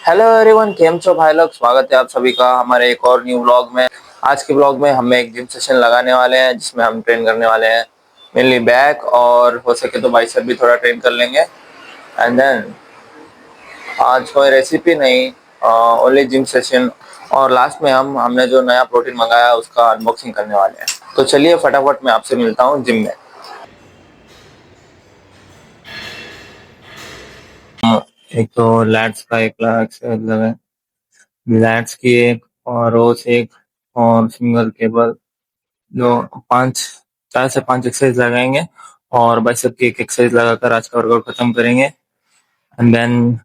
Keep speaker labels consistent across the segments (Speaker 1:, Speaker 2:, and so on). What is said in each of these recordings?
Speaker 1: Hello everyone, केम छो भाई लोग। स्वागत है आप सभी का हमारे एक और न्यू व्लॉग में। आज के व्लॉग में हम एक जिम सेशन लगाने वाले हैं जिसमें हम ट्रेन करने वाले हैं मेनली बैक, और हो सके तो बाइसेप भी थोड़ा ट्रेन कर लेंगे। एंड देन आज कोई रेसिपी नहीं, ओनली जिम सेशन। और लास्ट में हमने जो नया प्रोटीन मंगाया उसका अनबॉक्सिंग करने वाले हैं। तो चलिए फटाफट मैं आपसे मिलता हूँ जिम में। एक तो लैट्स का एक एक्सरसाइज लगा, लैट्स की एक, और रोज एक, और सिंगल केबल, जो 4 से 5 एक्सरसाइज लगाएंगे। और बाइसेप की एक एक्सरसाइज लगाकर आज का वर्कआउट खत्म करेंगे। एंड देन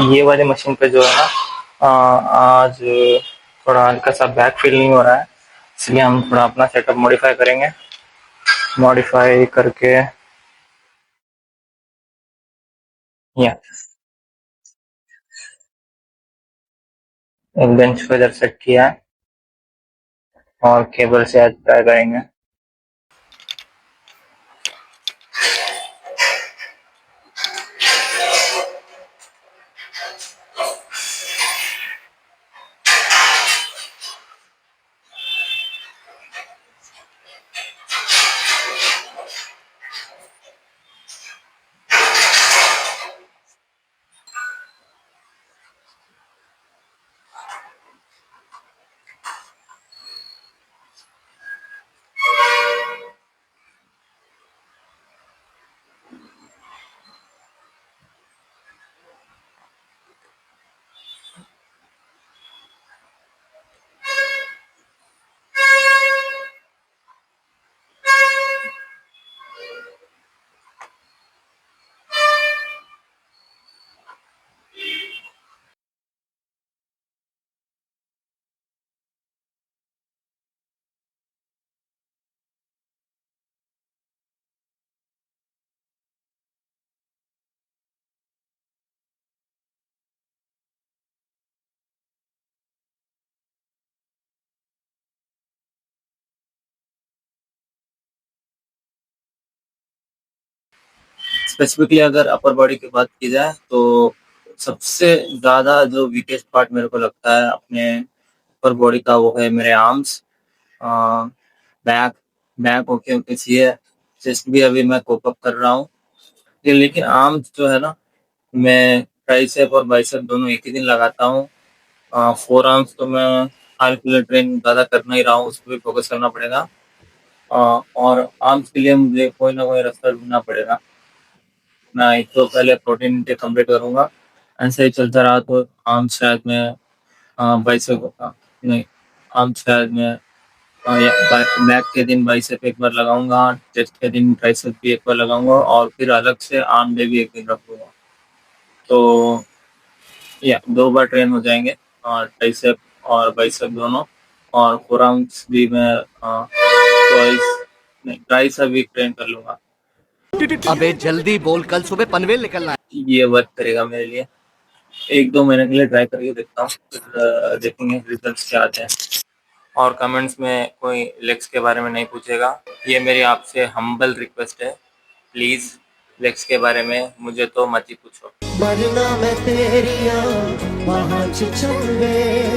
Speaker 1: ये वाले मशीन पे जो है ना, आज थोड़ा हल्का सा बैक फील नहीं हो रहा है, इसलिए हम थोड़ा अपना सेटअप मॉडिफाई करेंगे। मॉडिफाई करके या एक बेंच पे इधर सेट किया है, और केबल से आज ट्राई करेंगे। स्पेसिफिकली अगर अपर बॉडी की बात की जाए तो सबसे ज्यादा जो वीकेस्ट पार्ट मेरे को लगता है अपने अपर बॉडी का, वो है मेरे arms. Back back okay okay चाहिए। चेस्ट भी अभी मैं कोप अप कर रहा हूँ, लेकिन आर्म्स जो है ना, मैं ट्राइसेप और बाइसेप दोनों एक ही दिन लगाता हूँ। फोर आर्म्स तो मैं हाल के लिए ट्रेन ज्यादा कर नहीं रहा हूँ, उस पर भी फोकस करना पड़ेगा। और आर्म्स के लिए मुझे कोई ना कोई रास्ता ढूंढना पड़ेगा। मैं एक तो पहले प्रोटीन इंटेक कंप्लीट करूंगा, ऐसे ही चलता रहा तो आर्म्स शायद मैं बाइसेप नहीं, आर्म्स शायद मैं बैक के दिन बाइसेप एक बार लगाऊंगा, चेस्ट के दिन ट्राइसेप भी एक बार लगाऊंगा और फिर अलग से आर्म डे भी एक दिन रखूंगा। तो या 2 बार ट्रेन हो जाएंगे, और ट्राइसेप और बाइसेप दोनों। और फोरआर्म्स भी मैं ट्वाइस नहीं ट्राइस अ वीक ट्रेन कर लूंगा।
Speaker 2: अबे जल्दी बोल, कल सुबह पनवेल निकलना है।
Speaker 1: ये वर्क करेगा मेरे लिए। 1-2 महीने के लिए ट्राई करके देखता हूँ, फिर देखेंगे रिजल्ट्स क्या आते हैं। और कमेंट्स में कोई लेग्स के बारे में नहीं पूछेगा, ये मेरी आपसे हम्बल रिक्वेस्ट है। प्लीज़ लेग्स के बारे में मुझे तो मत ही पूछो।
Speaker 2: मरना मैं तेरिया वहां चंबे।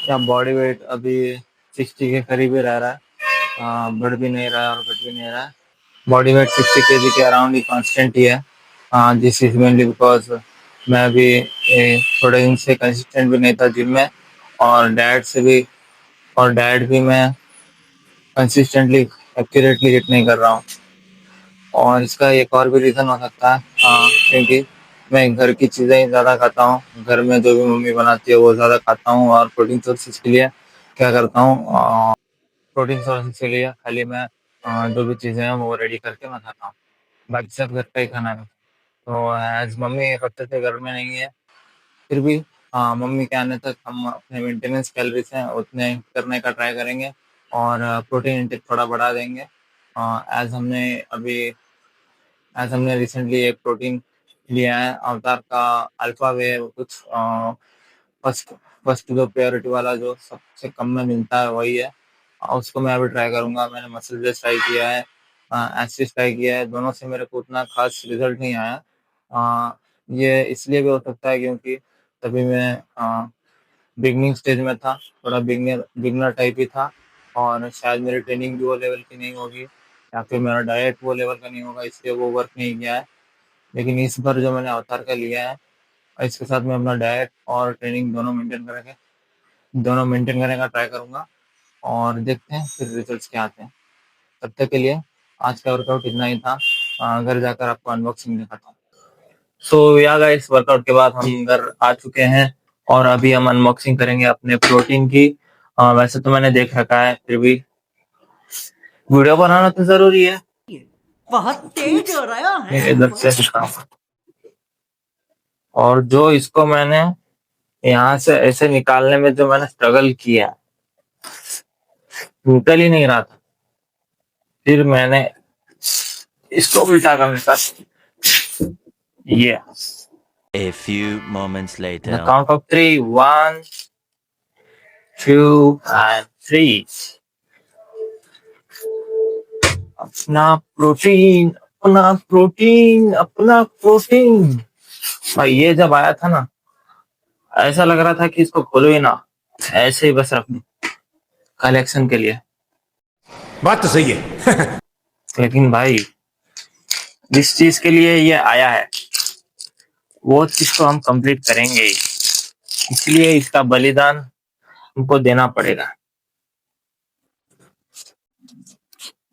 Speaker 1: या बॉडी वेट अभी 60 के करीब ही रह रहा है, बढ़ भी नहीं रहा है और घट भी नहीं रहा है। बॉडी वेट 60 kg के अराउंड ही कांस्टेंट ही है। दिस इज मेनली बिकॉज मैं अभी थोड़े दिन से कंसिस्टेंट भी नहीं था जिम में, और डाइट भी मैं कंसिस्टेंटली एक्यूरेटली हिट नहीं कर रहा हूँ। और इसका एक और भी रीज़न हो सकता है, क्योंकि मैं घर की चीज़ें ही ज़्यादा खाता हूँ। घर में जो भी मम्मी बनाती है वो ज़्यादा खाता हूँ, और प्रोटीन सोर्सेज के लिए क्या करता हूँ, प्रोटीन सोर्सेज के लिए खाली मैं जो भी चीज़ें हैं वो रेडी करके मैं खाता हूँ। बाकी सब घर का ही खाना है। तो एज मम्मी एक हफ्ते से घर में नहीं है, फिर भी मम्मी के आने तक हम अपने मेंटेनेंस कैलोरीज हैं उतने करने का ट्राई करेंगे, और प्रोटीन इंटेक थोड़ा बढ़ा देंगे। एज हमने अभी एज हमने रिसेंटली एक प्रोटीन लिया है अवतार का, अल्फा वे कुछ फर्स्ट फर्स्ट जो प्योरिटी वाला जो सबसे कम में मिलता है वही है। उसको मैं अभी ट्राई करूंगा। मैंने मसल ब्लेस ट्राई किया है, एसिस ट्राई किया है, दोनों से मेरे को उतना खास रिजल्ट नहीं आया। ये इसलिए भी हो सकता है क्योंकि तभी मैं बिगनिंग स्टेज में था, थोड़ा बिगनर बिगनर टाइप ही था, और शायद मेरी ट्रेनिंग भी वो लेवल की नहीं होगी, या फिर मेरा डाइट वो लेवल का नहीं होगा, इसलिए वो वर्क नहीं किया है। लेकिन इस बार जो मैंने अवतार का लिया है, इसके साथ मैं अपना डाइट और ट्रेनिंग दोनों मेंटेन करने का ट्राई करूंगा, और देखते हैं फिर रिजल्ट्स क्या आते हैं। तब तक के लिए आज का वर्कआउट इतना ही था। घर जाकर आपको अनबॉक्सिंग दिखाता हूँ। सो या गाइस, वर्कआउट के बाद हम घर आ चुके हैं, और अभी हम अनबॉक्सिंग करेंगे अपने प्रोटीन की। वैसे तो मैंने देख रखा है, फिर भी वीडियो बनाना तो जरूरी है।
Speaker 2: बहुत तेज हो रहा है।
Speaker 1: इधर से दिखाऊंगा। और जो इसको मैंने यहाँ से ऐसे निकालने में जो मैंने स्ट्रगल किया, निकल ही नहीं रहा था। फिर मैंने इसको उल्टा कर निकाला। ये
Speaker 3: A few moments
Speaker 1: the
Speaker 3: later.
Speaker 1: count of three, 1, 2 and 3। अपना प्रोटीन, अपना प्रोटीन, अपना प्रोटीन। भाई ये जब आया था ना, ऐसा लग रहा था कि इसको खोलो ही ना, ऐसे ही बस रख दूं कलेक्शन के लिए।
Speaker 4: बात तो सही है।
Speaker 1: लेकिन भाई जिस चीज के लिए ये आया है वो चीज तो हम कंप्लीट करेंगे ही, इसलिए इसका बलिदान हमको देना पड़ेगा।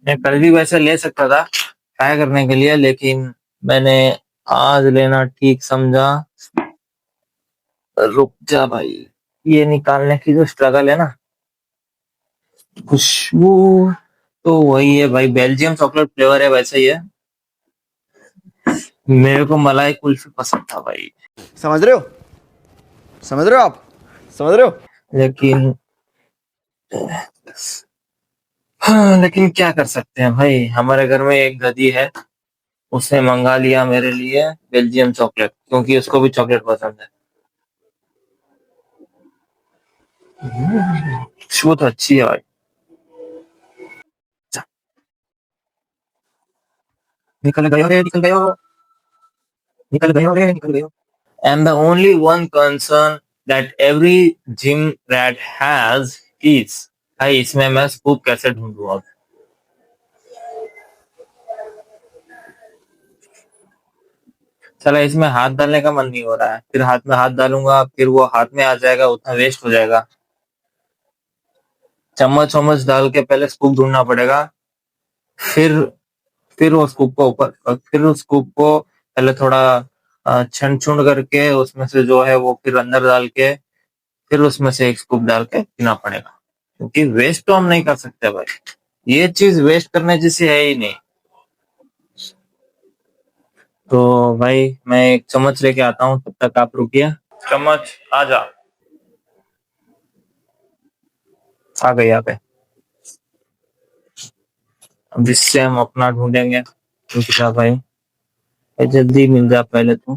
Speaker 1: मैं कल भी वैसे ले सकता था ट्राई करने के लिए, लेकिन मैंने आज लेना ठीक समझा। रुक जा भाई, ये निकालने की जो स्ट्रगल है ना, खुशबू तो वही है भाई, बेल्जियम चॉकलेट फ्लेवर है वैसे ही है। मेरे को मलाई कुल्फी पसंद था भाई,
Speaker 2: समझ रहे हो? समझ रहे हो आप? समझ रहे हो?
Speaker 1: लेकिन हाँ, लेकिन क्या कर सकते हैं भाई, हमारे घर में एक गधी है, उसने मंगा लिया मेरे लिए बेल्जियम चॉकलेट, क्योंकि उसको भी चॉकलेट पसंद है। खुशबू तो अच्छी है भाई। जा, निकल गयो रे, निकल गयो, निकल गयो रे, निकल गयो। And the only one concern that every gym rat has is, भाई इसमें मैं स्कूप कैसे ढूंढूं अब? चला इसमें हाथ डालने का मन नहीं हो रहा है, फिर हाथ में हाथ डालूंगा, फिर वो हाथ में आ जाएगा, उतना वेस्ट हो जाएगा। चम्मच वम्मच डाल के पहले स्कूप ढूंढना पड़ेगा, फिर फिर वो स्कूप को ऊपर, फिर उस स्कूप को पहले थोड़ा छन छुन करके उसमें से जो है वो फिर अंदर डाल के फिर उसमें से एक स्कूप डाल के पीना पड़ेगा, क्योंकि वेस्ट तो हम नहीं कर सकते भाई, ये चीज वेस्ट करने जैसी है ही नहीं। तो भाई मैं एक चम्मच लेके आता हूँ, तब तक आप रुकिए। चम्मच आ जा, आ गई यहाँ पे। अब इससे हम अपना ढूंढेंगे, क्योंकि क्या भाई जल्दी मिल जा पहले तू।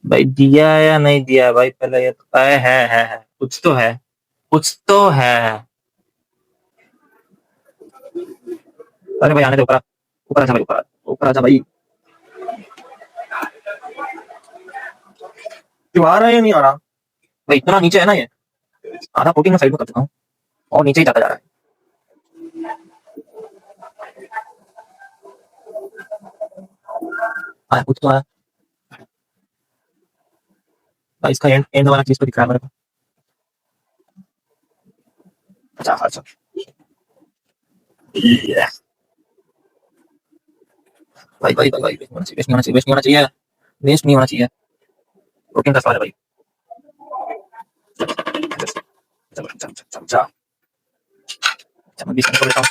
Speaker 1: भाई दिया है या नहीं दिया है भाई, पहले ये तो है, कुछ तो है, कुछ तो है। अरे भाई आने दे, ऊपर ऊपर आजा भाई, ऊपर ऊपर आजा भाई। क्यों आ रहा है या नहीं आ रहा भाई? इतना नीचे है ना ये, आधा प्रोटीन में साइड में कर चुका हूँ और नीचे ही जाता जा रहा है। आया कुछ तो आया भाई, इसका एंड एंड वाला चीज तो दिख रहा है मेरे को। अच्छा अच्छा, Yeah. भाई भाई भाई भाई, वेस्ट नहीं होना चाहिए, वेस्ट नहीं होना चाहिए, वेस्ट नहीं होना चाहिए, प्रोटीन का सवाल है भाई। मैं 20 मिनट को लेता हूँ,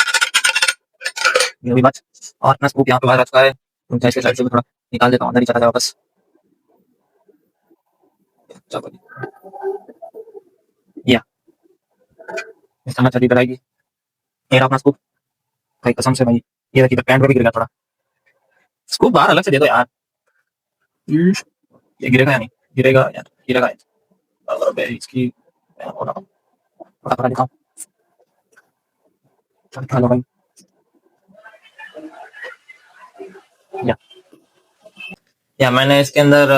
Speaker 1: ये भी बात। और अपना स्कूप यहाँ पे बाहर रखा है, उनका इसके साइड से भी थोड़ा निकाल देता हूँ, अंदर ही चला जाए वापस। चलो या समझ चली कराएगी। ये रहा अपना स्कूप भाई, कसम से भाई, ये देखिए पैंट में भी गिर गया थोड़ा। स्कूप बाहर अलग से दे दो यार, ये गिरेगा या नहीं गिरेगा यार, गिरेगा यार। अबे इसकी थोड़ा थोड़ा दिखाओ, हेलो भाई। या मैंने इसके अंदर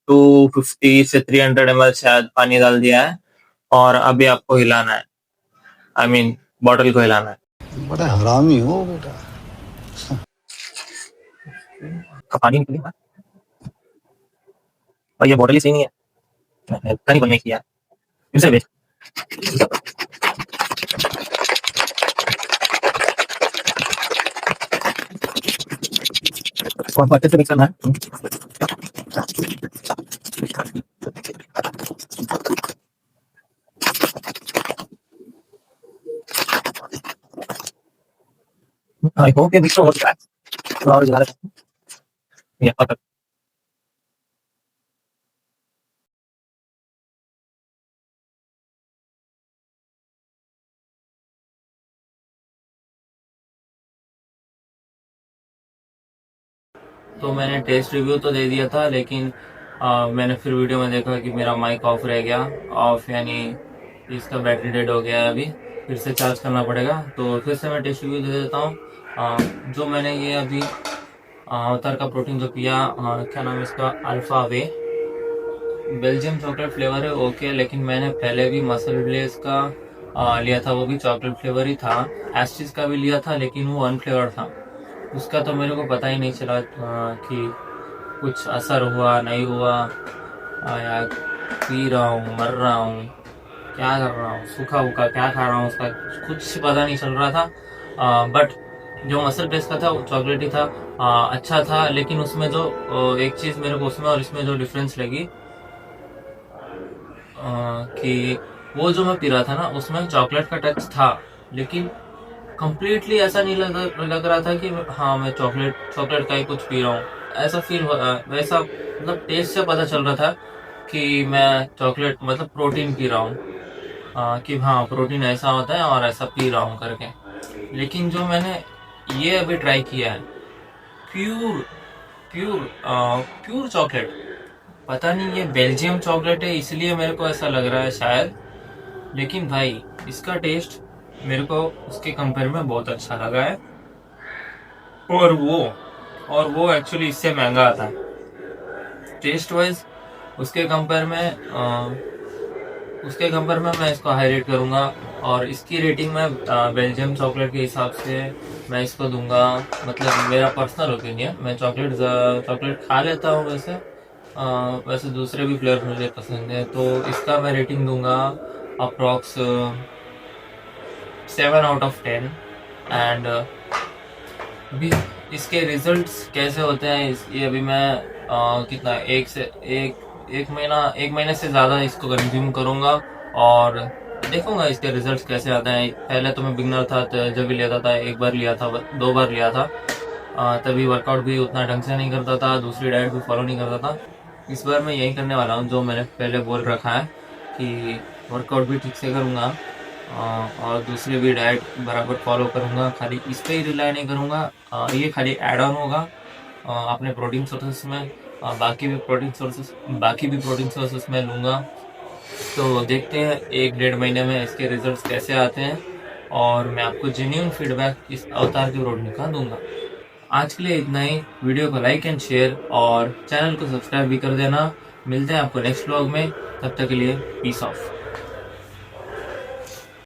Speaker 1: 250 से 300 ml शायद पानी डाल दिया है, और अभी आपको हिलाना है, आई मीन बॉटल को हिलाना है।
Speaker 5: बड़ा हरामी हो बेटा।
Speaker 1: पानी निकली ना, और ये बॉटल ही सही नहीं है, नहीं बनने की यार, इसे बेच। कौन सा अच्छे से मिक्स करना है? आई होप ये मिक्स हो गया है और ज्यादा ये पकड़। तो मैंने टेस्ट रिव्यू तो दे दिया था, लेकिन मैंने फिर वीडियो में देखा कि मेरा माइक ऑफ रह गया, ऑफ यानी इसका बैटरी डेड हो गया है, अभी फिर से चार्ज करना पड़ेगा। तो फिर से मैं टेस्ट रिव्यू दे देता हूँ। जो मैंने ये अभी अवतार का प्रोटीन जो पिया, क्या नाम है इसका, अल्फा वे बेल्जियम चॉकलेट फ्लेवर है, ओके। लेकिन मैंने पहले भी मसल रिलेज का लिया था, वो भी चॉकलेट फ्लेवर ही था। एस्टिस का भी लिया था, लेकिन वो अनफ्लेवर्ड था, उसका तो मेरे को पता ही नहीं चला कि कुछ असर हुआ नहीं हुआ। यार पी रहा हूँ, मर रहा हूँ, क्या कर रहा हूँ, सूखा उखा क्या खा रहा हूँ, उसका कुछ पता नहीं चल रहा था। बट जो मसल बेस का था वो चॉकलेट ही था, अच्छा था। लेकिन उसमें जो एक चीज़ मेरे को उसमें और इसमें जो डिफरेंस लगी, कि वो जो मैं पी रहा था ना, उसमें चॉकलेट का टच था, लेकिन कंप्लीटली ऐसा नहीं लग रहा था कि हाँ मैं चॉकलेट का ही कुछ पी रहा हूँ, ऐसा फील वैसा मतलब टेस्ट से पता चल रहा था कि मैं चॉकलेट मतलब प्रोटीन पी रहा हूँ, कि हाँ प्रोटीन ऐसा होता है और ऐसा पी रहा हूँ करके। लेकिन जो मैंने ये अभी ट्राई किया है, प्योर प्योर प्योर चॉकलेट,
Speaker 5: पता नहीं ये बेल्जियम चॉकलेट है इसलिए मेरे को ऐसा लग रहा है शायद, लेकिन भाई इसका टेस्ट मेरे को उसके कंपेयर में बहुत अच्छा लगा है। और वो एक्चुअली इससे महंगा आता है टेस्ट वाइज। उसके कंपेयर में मैं इसको हाई रेट करूंगा। और इसकी रेटिंग मैं बेल्जियम चॉकलेट के हिसाब से मैं इसको दूंगा, मतलब मेरा पर्सनल ओपिनियन, मैं चॉकलेट खा लेता हूँ वैसे। वैसे दूसरे भी फ्लेवर मुझे पसंद है, तो इसका मैं रेटिंग दूंगा अप्रॉक्स 7/10। एंड अभी इसके रिजल्ट्स कैसे होते हैं ये अभी मैं कितना एक महीने से ज़्यादा इसको कंज्यूम करूँगा और देखूंगा इसके रिजल्ट्स कैसे आते हैं। पहले तो मैं बिगनर था, तो जब भी लेता था, एक बार लिया था, 2 बार लिया था, तभी वर्कआउट भी उतना ढंग से नहीं करता था, दूसरी डाइट भी फॉलो नहीं करता था। इस बार मैं यही करने वाला हूँ जो मैंने पहले बोल रखा है कि वर्कआउट भी ठीक से करूँगा और दूसरी भी डाइट बराबर फॉलो करूँगा, खाली इस पे ही रिलाई नहीं करूँगा। ये खाली ऐड ऑन होगा अपने प्रोटीन सोर्सेस में। बाकी भी प्रोटीन सोर्सेस में लूँगा। तो देखते हैं 1-1.5 महीने में इसके रिजल्ट्स कैसे आते हैं और मैं आपको जेन्युइन फीडबैक इस अवतार के रोडने का दूंगा। आज के लिए इतना ही। वीडियो को लाइक एंड शेयर और चैनल को सब्सक्राइब भी कर देना। मिलते हैं आपको नेक्स्ट व्लॉग में, तब तक के लिए पीस ऑफ।